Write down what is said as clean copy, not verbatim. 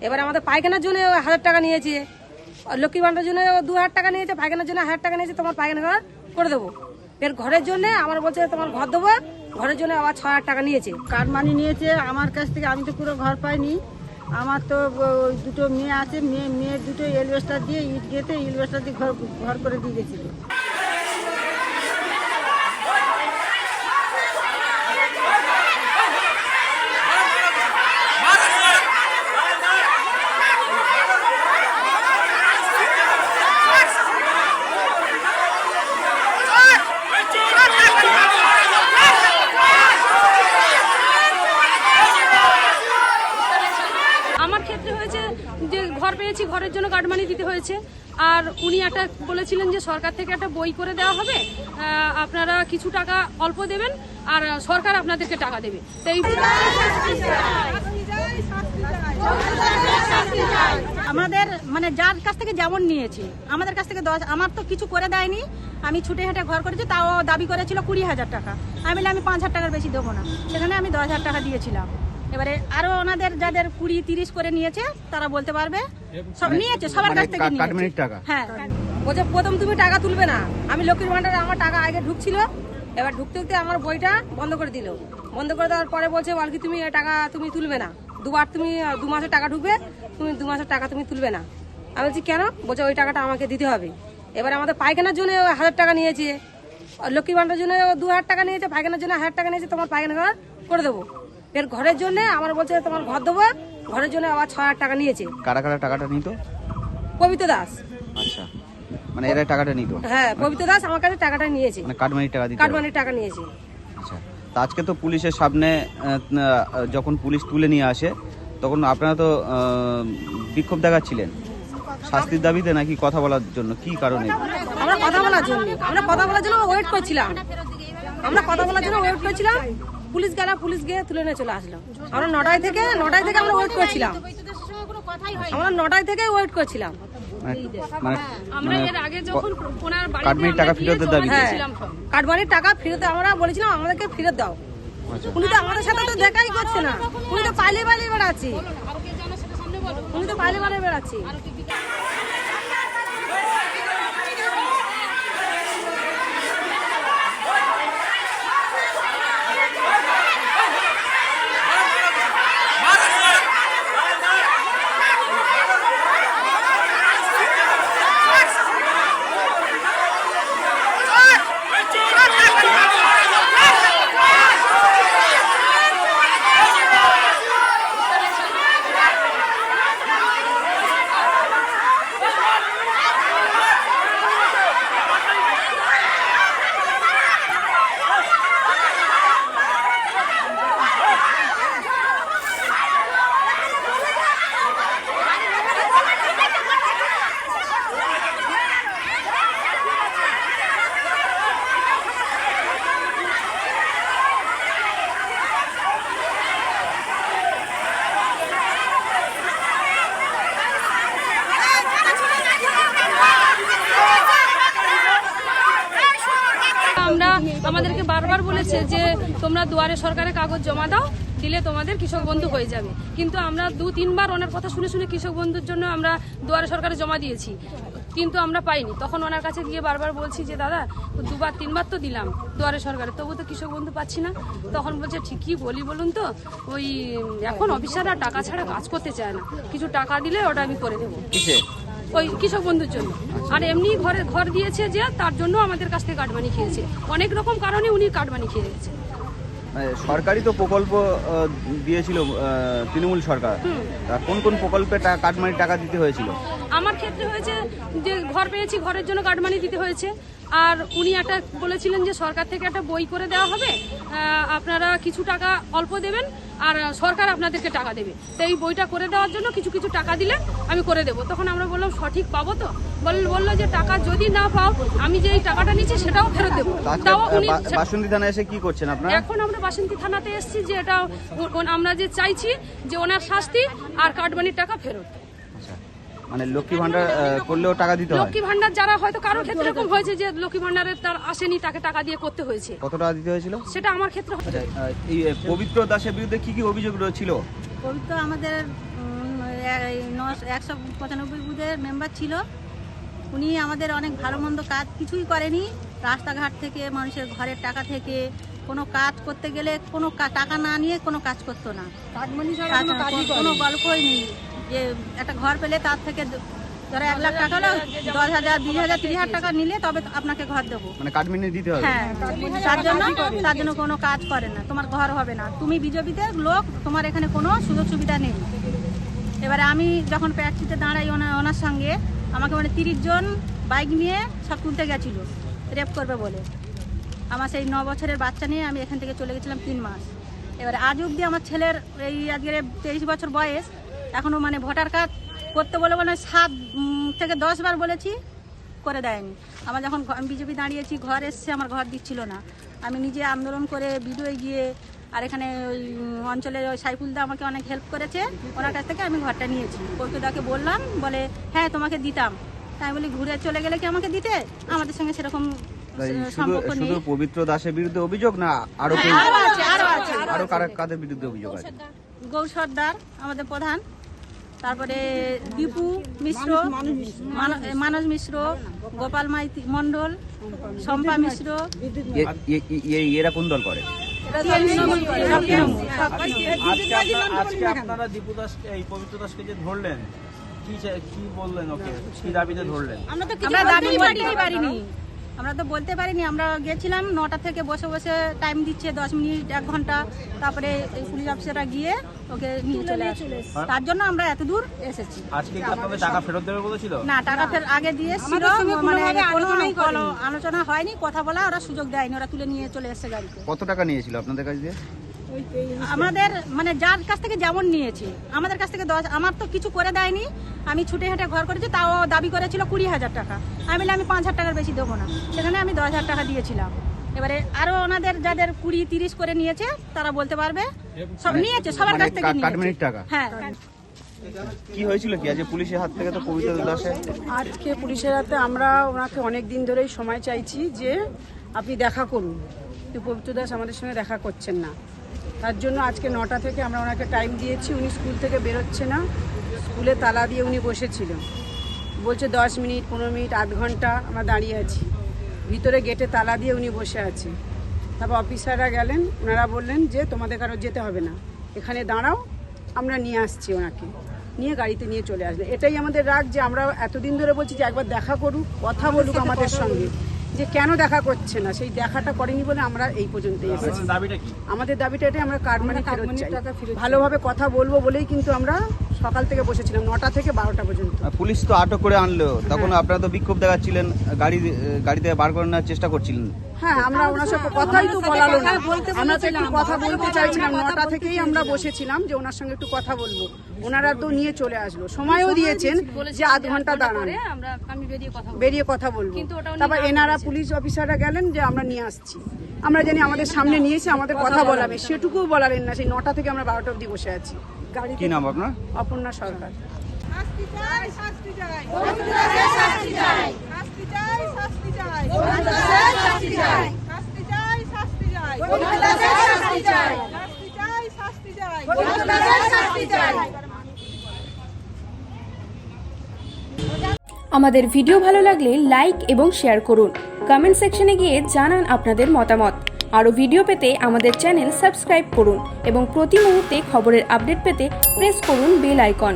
এবার আমাদের পায়খানার জন্য 1000 টাকা নিয়েছে, লক্ষ্মী ভান্ডারের জন্য 2000 টাকা নিয়েছে, পায়খানার জন্য 1000 টাকা নিয়েছে, তোমার পায়খানা ঘর করে দেবো। এর ঘরের জন্য আমার বলছে তোমার ঘর দেবো, ঘরের জন্য আবার 6000 টাকা নিয়েছে। কার্ড মানি নিয়েছে আমার কাছ থেকে। আমি তো পুরো ঘর পাইনি। আমার তো দুটো মেয়ে আছে, মেয়ের দুটো এলবেস্টার দিয়ে ইট গেঁথে এলবেস্টার দিয়ে ঘর করে দিয়ে গেছিল। আমার ক্ষেত্রে হয়েছে যে ঘর পেয়েছি, ঘরের জন্য কার্ড মানি দিতে হয়েছে। আর উনি একটা বলেছিলেন যে সরকার থেকে একটা বই করে দেওয়া হবে, আপনারা কিছু টাকা অল্প দেবেন আর সরকার আপনাদেরকে টাকা দেবে। তাই আমাদের মানে যার কাছ থেকে যেমন নিয়েছি, আমাদের কাছ থেকে 10, আমার তো কিছু করে দেয়নি। আমি ছুটে হেঁটে ঘর করেছি, তাও দাবি করেছিল 20,000 টাকা। আমি বললাম আমি 5,000 টাকার বেশি দেবো না। সেখানে আমি 10,000 টাকা দিয়েছিলাম। এবারে আরো ওনাদের যাদের 20-30 করে নিয়েছে তারা বলতে পারবে, সব নিয়েছে, সবার কাছ থেকে নিয়েছে। হ্যাঁ, বলছে প্রথম তুমি টাকা তুলবে না। আমি লক্ষ্মীর ভান্ডারে আমার টাকা আগে ঢুকছিল, এবার ঢুকতে ঢুকতে আমার বইটা বন্ধ করে দিল। বন্ধ করে দেওয়ার পরে বলছে বল কি তুমি টাকা তুমি তুলবে না, দুবার তুমি 2 মাসের টাকা ঢুকবে, তুমি 2 মাসের টাকা তুমি তুলবে না। আমি বলছি কেন? বলছে ওই টাকাটা আমাকে দিতে হবে। এবার আমাদের পায়খানার জন্য 1000 টাকা নিয়েছে, লক্ষ্মী ভান্ডারের জন্য 2000 টাকা নিয়েছে, পায়খানার জন্য 1000 টাকা নিয়েছে, তোমার পায়খানা ঘর করে দেবো। এর ঘরের জন্য আমার বলছে তোমার ঘর দেবো, ঘরের জন্য আবার 6000 টাকা নিয়েছে। কারা কারা টাকাটা নিত? পবিত্র দাস। আচ্ছা, মানে এরা টাকাটা নিত? হ্যাঁ, পবিত্র দাস আমার কাছে টাকাটা নিয়েছে, মানে কাটমানির টাকা দিত। কাটমানির টাকা নিয়েছে। আচ্ছা, তা আজকে তো পুলিশের সামনে যখন পুলিশ তুলে নিয়ে আসে তখন আপনারা তো বিক্ষোভ দেখাচ্ছিলেন শাস্তির দাবিতে নাকি কথা বলার জন্য? কি কারণে? আমরা কথা বলার জন্য ওয়েট করছিলাম। পুলিশ গেল, পুলিশ গিয়ে তুলে নিয়ে চলে আসলাম। আমরা 9টায় থেকে আমরা ওয়েট করছিলাম। আমরা 9টায় থেকে ওয়েট করছিলাম। আমরা এর আগে যখন ওনার বাড়িতে কাটমানির টাকা ফেরতের দাবি করেছিলাম, কাটমানির টাকা ফেরত আমরা বলেছিলাম আমাদেরকে ফেরত দাও। উনি তো আমাদের সাথে তো দেখাই করছে না, উনি তো পালিয়ে বেড়াচ্ছি। আমাদেরকে বারবার বলেছে যে তোমরা দুয়ারে সরকারে কাগজ জমা দাও, দিলে তোমাদের কৃষক বন্ধু হয়ে যাবে। কিন্তু আমরা 2-3 বার ওনার কথা শুনে শুনে কৃষক বন্ধুর জন্য আমরা দুয়ারে সরকারে জমা দিয়েছি, কিন্তু আমরা পাইনি। তখন ওনার কাছে গিয়ে বারবার বলছি যে দাদা 2-3 বার তো দিলাম দুয়ারে সরকারে, তবু তো কৃষক বন্ধু পাচ্ছি না। তখন বলছে ঠিকই বলি বলুন তো, ওই এখন অফিসাররা টাকা ছাড়া কাজ করতে চায় না, কিছু টাকা দিলে ওটা আমি করে দেবো। ওই কৃষক বন্ধুর জন্য। আর এমনি ঘর দিয়েছে যে তার জন্য আমাদের কাছ থেকে কাটমানি খেয়েছে, অনেক রকম কারণে উনি কাটমানি খেয়ে গেছে। সরকারি তো প্রকল্প দিয়েছিল তৃণমূল সরকার, কোন কোন প্রকল্পে কাটমানির টাকা দিতে হয়েছিল? আমার ক্ষেত্রে হয়েছে যে ঘর পেয়েছি, ঘরের জন্য কাটমানি দিতে হয়েছে। আর উনি একটা বলেছিলেন যে সরকার থেকে একটা বই করে দেওয়া হবে, আপনারা কিছু টাকা অল্প দেবেন আর সরকার আপনাদেরকে টাকা দেবে। তো এই বইটা করে দেওয়ার জন্য কিছু কিছু টাকা দিলে আমি করে দেবো। তখন আমরা বললাম সঠিক পাবো তো? বললো যে টাকা যদি না পাও, আমি যে এই টাকাটা নিচ্ছি সেটাও ফেরত দেবো। বাসন্তী থানায় এসে কি করছেন আপনারা? এখন আমরা বাসন্তী থানাতে এসেছি যে এটা আমরা যে চাইছি যে ওনার শাস্তি আর কাটমানির টাকা ফেরত। মানে লক্ষ্মী ভান্ডার করলেও টাকা দিতে হয়? লক্ষ্মী ভান্ডার যারা হয়তো কারো ক্ষেত্রে এরকম হয়েছে যে লক্ষ্মী ভান্ডারের তার আসেনি, তাকে টাকা দিয়ে করতে হয়েছে। কত টাকা দিতে হয়েছিল সেটা আমার ক্ষেত্রে। এই পবিত্র দাসের বিরুদ্ধে কি কি অভিযোগ রয়েছিল? পবিত্র আমাদের 195 বুথের মেম্বার ছিল। উনি আমাদের অনেক ভালো মন্দ কাজ কিছুই করেনি। রাস্তাঘাট থেকে মানুষের ঘরের টাকা থেকে কোনো কাজ করতে গেলে কোনো টাকা না নিয়ে কোনো কাজ করতো না। কোনো গল্পই নেই যে একটা ঘর পেলে তার থেকে ধরো 1 লাখ টাকা হলো 10,000, 20,000, 30,000 টাকা নিলে তবে আপনাকে ঘর দেবো। মানে কাটমিনে দিতে হবে। হ্যাঁ, তার জন্য কোনো কাজ করে না, তোমার ঘর হবে না, তুমি বিজেপিতে লোক, তোমার এখানে কোনো সুযোগ সুবিধা নেই। এবারে আমি যখন প্রার্থীতে দাঁড়াই ওনার সঙ্গে, আমাকে মানে 30 জন বাইক নিয়ে সব তুলতে গেছিল রেপ করবে বলে। আমার সেই 9 বছরের বাচ্চা নিয়ে আমি এখান থেকে চলে গেছিলাম 3 মাস। এবারে আজ অবধি আমার ছেলের এই আজকে 23 বছর বয়স, এখনও মানে ভোটার কার্ড করতে বলে 7 থেকে 10 বার বলেছি, করে দেয়নি। আমার যখন বিজেপি দাঁড়িয়েছি ঘর এসছে, আমার ঘর দিচ্ছিল না। আমি নিজে আন্দোলন করে ভিডিওয়ে গিয়ে, আর এখানে ওই অঞ্চলে সাইফুলদা আমাকে অনেক হেল্প করেছে, ওনার কাছ থেকে আমি ঘরটা নিয়েছি। পল্টুদাকে বললাম, বলে হ্যাঁ তোমাকে দিতাম। তাই বলি ঘুরে চলে গেলে কি আমাকে দিতে? আমাদের সঙ্গে সেরকম সম্পর্ক নেই। শুধু পবিত্র দাসের বিরুদ্ধে অভিযোগ না আরো আরো কাদের বিরুদ্ধে অভিযোগ আছে? গৌর সর্দার আমাদের প্রধান, তারপরে দীপু মিশ্র, মানস মিশ্র, গোপাল মাইতি মন্ডল, শম্পা মিশ্র। এরা কোন দল করে? আজকে আপনারা দীপু দাস এই পবিত্র দাসকে যে ধরলেন, কি বললেন ওকে, কি দাবিতে ধরলেন? আমরা দাবি বলতেই পারিনি, আমরা তো বলতে পারিনি। আমরা গেছিলাম 9টা থেকে বসে বসে টাইম দিচ্ছে 10 মিনিট 1 ঘন্টা, তারপরে এই পুলিশ অফিসাররা গিয়ে ওকে নিয়ে চলে আসে। তার জন্য আমরা এত দূর এসেছি। আজকে কি আপনাদের টাকা ফেরত দেবে বলেছিল? না, টাকা ফের আগে দিয়েছিল, মানে কোনো আলোচনা হয়নি, কথা বলা ওরা সুযোগ দেয়নি, ওরা তুলে নিয়ে চলে এসেছে গাড়িতে। কত টাকা নিয়েছিল আপনাদের কাছ দিয়ে? আমাদের মানে যার কাছ থেকে যেমন নিয়েছে, আমাদের কাছ থেকে 10, আমার তো কিছু করে দেয়নি। আমি ছুটে হেঁটে ঘর করেছি, তাও দাবি করেছিল 20,000 টাকা। আমি বলে আমি 5,000 টাকার বেশি দেবো না, সেখানে আমি 10,000 টাকা দিয়েছিলাম। এবারে আরো ওনাদের যাদের 20-30 করে নিয়েছে তারা বলতে পারবে, সব নিয়েছে, সবার কাছ থেকে কাটমিনির টাকা। হ্যাঁ। কি হয়েছিল কি আজ পুলিশের হাত থেকে? তো পবিত্র দাসে আজকে পুলিশের হাতে আমরা ওনাকে অনেক দিন ধরেই সময় চাইছি যে আপনি দেখা করুন, কিন্তু পবিত্র দাস আমাদের সঙ্গে দেখা করছেন না। তার জন্য আজকে 9টা থেকে আমরা ওনাকে টাইম দিয়েছি। উনি স্কুল থেকে বেরোচ্ছে না, স্কুলে তালা দিয়ে উনি বসেছিল। বলছে 10 মিনিট, 15 মিনিট, 8 ঘন্টা আমরা দাঁড়িয়ে আছি, ভিতরে গেটে তালা দিয়ে উনি বসে আছে। তারপর অফিসাররা গেলেন, ওনারা বললেন যে তোমাদের কারো যেতে হবে না, এখানে দাঁড়াও, আমরা নিয়ে আসছি। ওনাকে নিয়ে গাড়িতে নিয়ে চলে আসবে। এটাই আমাদের রাগ, যে আমরা এতদিন ধরে বলছি যে একবার দেখা করুক, কথা বলুক আমাদের সঙ্গে, যে কেন দেখা করছে না। সেই দেখাটা করেনি বলে আমরা এই পর্যন্ত এসেছি। আমাদের দাবিটা এটাই, আমরা কাটমানি ফেরত চাই। ভালোভাবে কথা বলবো বলেই কিন্তু আমরা সকাল থেকে বসেছিলাম 9টা থেকে 12টা পর্যন্ত। পুলিশ তো আটক করে আনলো, তখন আপনারা তো বিক্ষোভ দেখাচ্ছিলেন, গাড়ি থেকে বার করে নেওয়ার চেষ্টা করছিলেন। হ্যাঁ, আমরা ওনার সাথে কথাই তো বলালো না, আমরা তো একটু কথা বলতে চাইছিলাম। 9টা থেকেই আমরা বসেছিলাম যে ওনার সঙ্গে একটু কথা বলবো, ওনারা তো নিয়ে চলে আসলো। সময়ও দিয়েছেন যে 8 ঘন্টা দাঁড়ান, আমি বেরিয়ে কথা বলবো। তারপর এনারা পুলিশ অফিসাররা গেলেন যে আমরা নিয়ে আসছি। আমরা জানি আমাদের সামনে নিয়েছে, আমাদের কথা বলাবে, সেটুকুও বলালেন না। সেই 9টা থেকে আমরা 12টা অবধি বসে আছি। কি নাম আপনার? অপর্ণা সরকার। আমাদের ভিডিও ভালো লাগলে লাইক এবং শেয়ার করুন। কমেন্ট সেকশনে গিয়ে জানান আপনাদের মতামত। আরও ভিডিও পেতে আমাদের চ্যানেল সাবস্ক্রাইব করুন এবং প্রতি মুহূর্তে খবরের আপডেট পেতে প্রেস করুন বেল আইকন।